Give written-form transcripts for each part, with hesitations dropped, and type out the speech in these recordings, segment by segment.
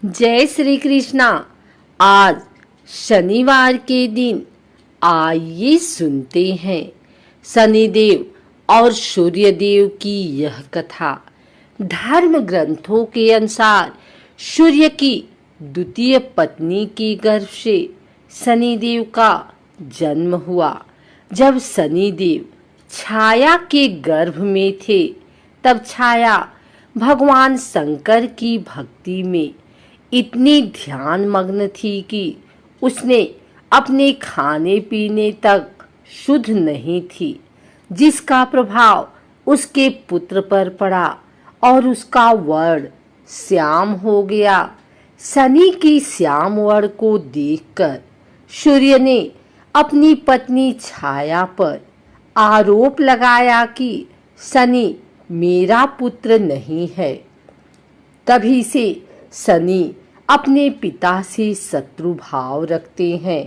जय श्री कृष्णा। आज शनिवार के दिन आइए सुनते हैं शनिदेव और सूर्यदेव की यह कथा। धर्म ग्रंथों के अनुसार सूर्य की द्वितीय पत्नी के गर्भ से शनिदेव का जन्म हुआ। जब शनिदेव छाया के गर्भ में थे तब छाया भगवान शंकर की भक्ति में इतनी ध्यान मग्न थी कि उसने अपने खाने पीने तक शुद्ध नहीं थी, जिसका प्रभाव उसके पुत्र पर पड़ा और उसका वर्ण श्याम हो गया। शनि की श्याम वर्ण को देखकर सूर्य ने अपनी पत्नी छाया पर आरोप लगाया कि शनि मेरा पुत्र नहीं है। तभी से शनि अपने पिता से शत्रु भाव रखते हैं।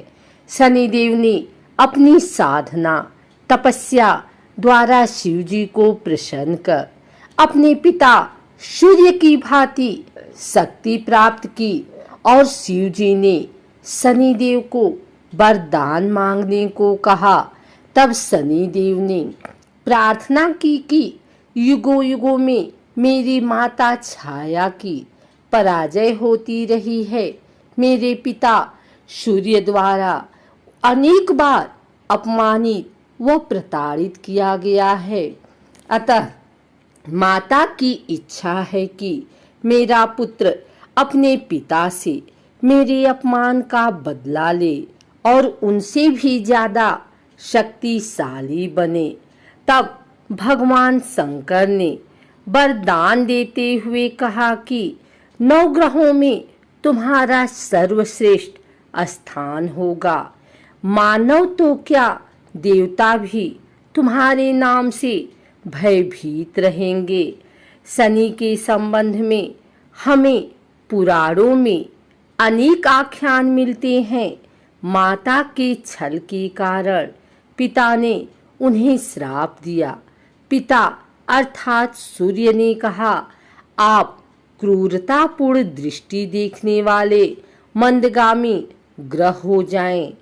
शनिदेव ने अपनी साधना तपस्या द्वारा शिव जी को प्रसन्न कर अपने पिता सूर्य की भांति शक्ति प्राप्त की और शिव जी ने शनिदेव को वरदान मांगने को कहा। तब शनिदेव ने प्रार्थना की कि युगों युगों में मेरी माता छाया की पराजय होती रही है। मेरे पिता सूर्य द्वारा अनेक बार अपमानित व प्रताड़ित किया गया है। अतः माता की इच्छा है कि मेरा पुत्र अपने पिता से मेरे अपमान का बदला ले और उनसे भी ज्यादा शक्तिशाली बने। तब भगवान शंकर ने वरदान देते हुए कहा कि 9 ग्रहों में तुम्हारा सर्वश्रेष्ठ स्थान होगा। मानव तो क्या, देवता भी तुम्हारे नाम से भयभीत रहेंगे। शनि के संबंध में हमें पुराणों में अनेक आख्यान मिलते हैं। माता के छल के कारण पिता ने उन्हें श्राप दिया। पिता अर्थात सूर्य ने कहा, आप क्रूरतापूर्ण दृष्टि देखने वाले मंदगामी ग्रह हो जाएं।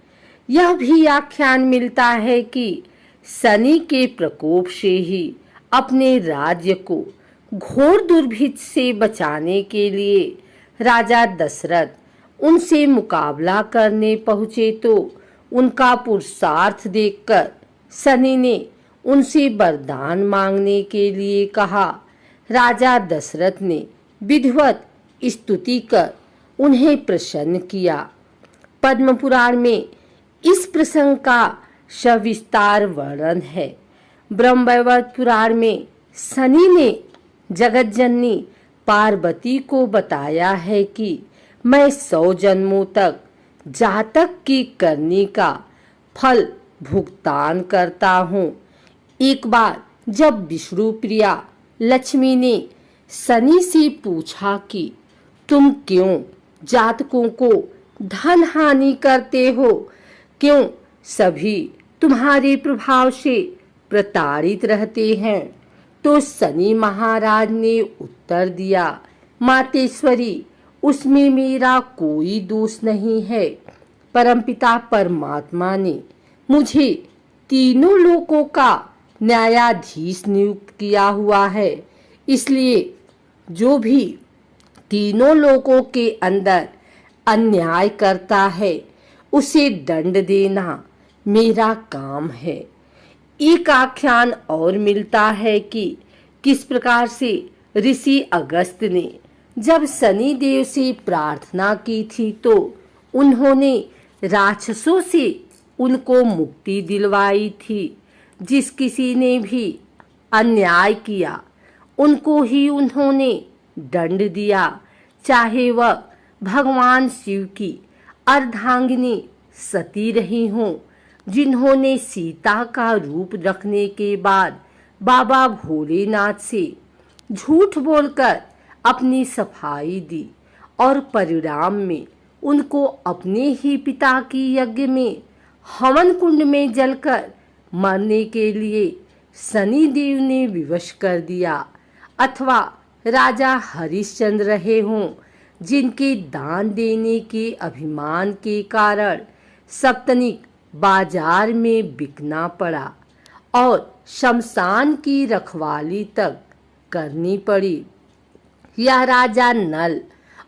यह भी आख्यान मिलता है कि शनि के प्रकोप से ही अपने राज्य को घोर दुर्भिक्ष से बचाने के लिए राजा दशरथ उनसे मुकाबला करने पहुंचे तो उनका पुरुषार्थ देखकर शनि ने उनसे वरदान मांगने के लिए कहा। राजा दशरथ ने विधिवत स्तुति कर उन्हें प्रसन्न किया। पद्म पुराण में इस प्रसंग का सविस्तार वर्णन है। ब्रह्मवैवर्त पुराण में शनि ने जगत जननी पार्वती को बताया है कि मैं 100 जन्मों तक जातक की करनी का फल भुगतान करता हूँ। एक बार जब विष्णु प्रिया लक्ष्मी ने शनि से पूछा कि तुम क्यों जातकों को धन हानि करते हो, क्यों सभी तुम्हारे प्रभाव से प्रताड़ित रहते हैं, तो शनि महाराज ने उत्तर दिया, मातेश्वरी, उसमें मेरा कोई दोष नहीं है। परमपिता परमात्मा ने मुझे तीनों लोकों का न्यायाधीश नियुक्त किया हुआ है, इसलिए जो भी तीनों लोकों के अंदर अन्याय करता है उसे दंड देना मेरा काम है। एक आख्यान और मिलता है कि किस प्रकार से ऋषि अगस्त ने जब शनि देव से प्रार्थना की थी तो उन्होंने राक्षसों से उनको मुक्ति दिलवाई थी। जिस किसी ने भी अन्याय किया उनको ही उन्होंने दंड दिया, चाहे वह भगवान शिव की अर्धांगिनी सती रही हों, जिन्होंने सीता का रूप रखने के बाद बाबा भोलेनाथ से झूठ बोलकर अपनी सफाई दी और परिणाम में उनको अपने ही पिता की यज्ञ में हवन कुंड में जलकर मरने के लिए शनि देव ने विवश कर दिया। अथवा राजा हरिश्चंद्र रहे हों, जिनके दान देने के अभिमान के कारण सप्तनिक बाजार में बिकना पड़ा और शमशान की रखवाली तक करनी पड़ी। यह राजा नल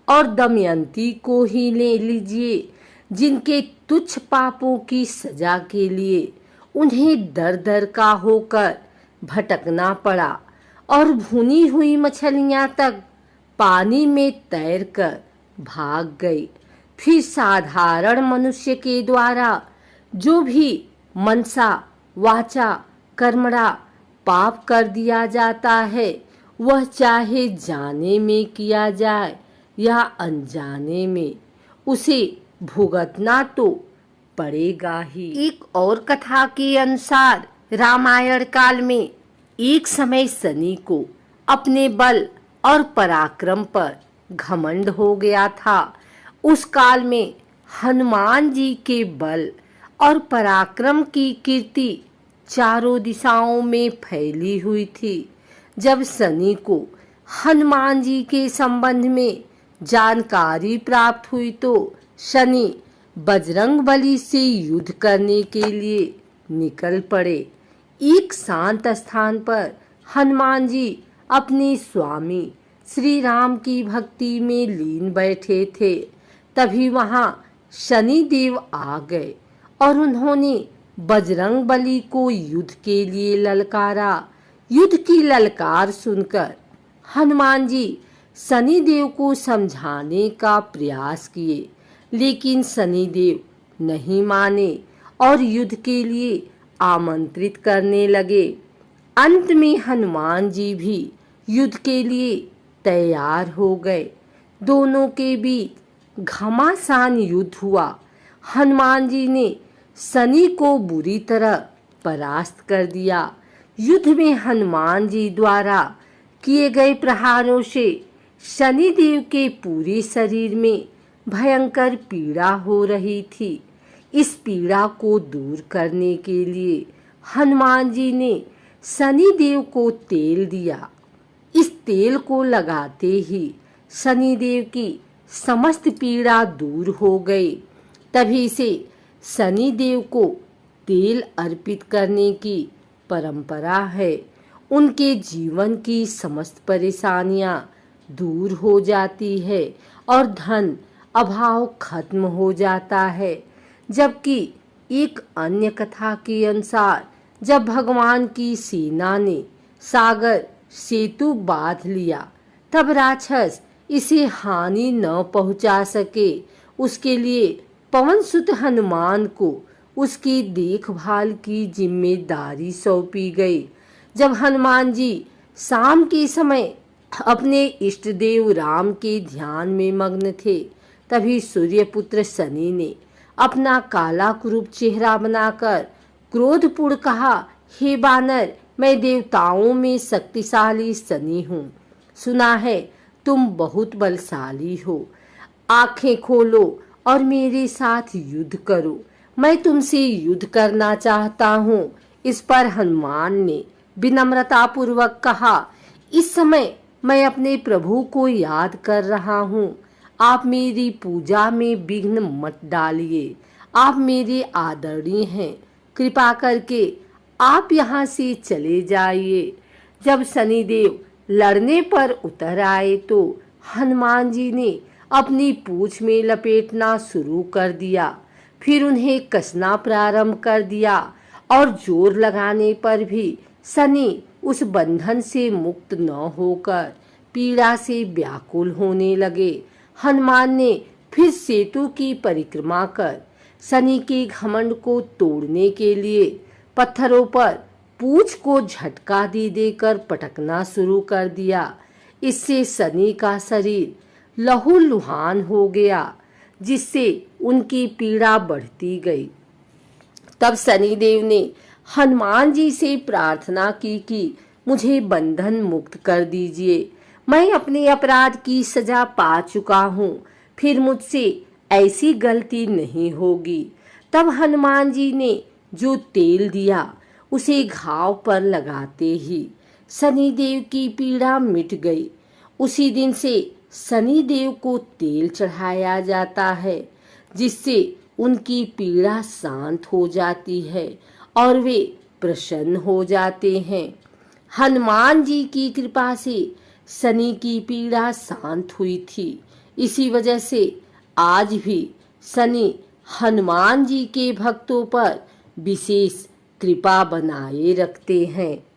और दमयंती को ही ले लीजिए, जिनके तुच्छ पापों की सजा के लिए उन्हें दर दर का होकर भटकना पड़ा और भुनी हुई मछलियां तक पानी में तैरकर भाग गई। फिर साधारण मनुष्य के द्वारा जो भी मनसा वाचा कर्मणा पाप कर दिया जाता है, वह चाहे जाने में किया जाए या अनजाने में, उसे भुगतना तो पड़ेगा ही। एक और कथा के अनुसार रामायण काल में एक समय शनि को अपने बल और पराक्रम पर घमंड हो गया था। उस काल में हनुमान जी के बल और पराक्रम की कीर्ति चारों दिशाओं में फैली हुई थी। जब शनि को हनुमान जी के संबंध में जानकारी प्राप्त हुई तो शनि बजरंगबली से युद्ध करने के लिए निकल पड़े। एक शांत स्थान पर हनुमान जी अपने स्वामी श्री राम की भक्ति में लीन बैठे थे। तभी वहां शनि देव आ गए और उन्होंने बजरंगबली को युद्ध के लिए ललकारा। युद्ध की ललकार सुनकर हनुमान जी शनि देव को समझाने का प्रयास किए, लेकिन शनि देव नहीं माने और युद्ध के लिए आमंत्रित करने लगे। अंत में हनुमान जी भी युद्ध के लिए तैयार हो गए। दोनों के बीच घमासान युद्ध हुआ। हनुमान जी ने शनि को बुरी तरह परास्त कर दिया। युद्ध में हनुमान जी द्वारा किए गए प्रहारों से शनि देव के पूरे शरीर में भयंकर पीड़ा हो रही थी। इस पीड़ा को दूर करने के लिए हनुमान जी ने शनि देव को तेल दिया। इस तेल को लगाते ही शनि देव की समस्त पीड़ा दूर हो गई। तभी से शनि देव को तेल अर्पित करने की परंपरा है। उनके जीवन की समस्त परेशानियां दूर हो जाती है और धन अभाव खत्म हो जाता है। जबकि एक अन्य कथा के अनुसार जब भगवान की सेना ने सागर सेतु बांध लिया, तब राक्षस इसे हानि न पहुंचा सके, उसके लिए पवन सुत हनुमान को उसकी देखभाल की जिम्मेदारी सौंपी गई। जब हनुमान जी शाम के समय अपने इष्ट देव राम के ध्यान में मग्न थे, तभी सूर्यपुत्र शनि ने अपना काला कुरूप चेहरा बनाकर क्रोधपूर्ण कहा, हे बानर, मैं देवताओं में शक्तिशाली शनि हूँ। सुना है तुम बहुत बलशाली हो। आंखें खोलो और मेरे साथ युद्ध करो। मैं तुमसे युद्ध करना चाहता हूँ। इस पर हनुमान ने विनम्रता पूर्वक कहा, इस समय मैं अपने प्रभु को याद कर रहा हूँ। आप मेरी पूजा में विघ्न मत डालिए। आप मेरे आदरणीय हैं। कृपा करके आप यहाँ से चले जाइए। जब शनिदेव लड़ने पर उतर आए तो हनुमान जी ने अपनी पूंछ में लपेटना शुरू कर दिया। फिर उन्हें कसना प्रारंभ कर दिया और जोर लगाने पर भी शनि उस बंधन से मुक्त न होकर पीड़ा से व्याकुल होने लगे। हनुमान ने फिर सेतु की परिक्रमा कर शनि के घमंड को तोड़ने के लिए पत्थरों पर पूंछ को झटका दे देकर पटकना शुरू कर दिया। इससे शनि का शरीर लहूलुहान हो गया, जिससे उनकी पीड़ा बढ़ती गई। तब शनिदेव ने हनुमान जी से प्रार्थना की कि मुझे बंधन मुक्त कर दीजिए। मैं अपने अपराध की सजा पा चुका हूँ, फिर मुझसे ऐसी गलती नहीं होगी। तब हनुमान जी ने जो तेल दिया उसे घाव पर लगाते ही शनिदेव की पीड़ा मिट गई। उसी दिन से शनि देव को तेल चढ़ाया जाता है, जिससे उनकी पीड़ा शांत हो जाती है और वे प्रसन्न हो जाते हैं। हनुमान जी की कृपा से शनि की पीड़ा शांत हुई थी। इसी वजह से आज भी शनि हनुमान जी के भक्तों पर विशेष कृपा बनाए रखते हैं।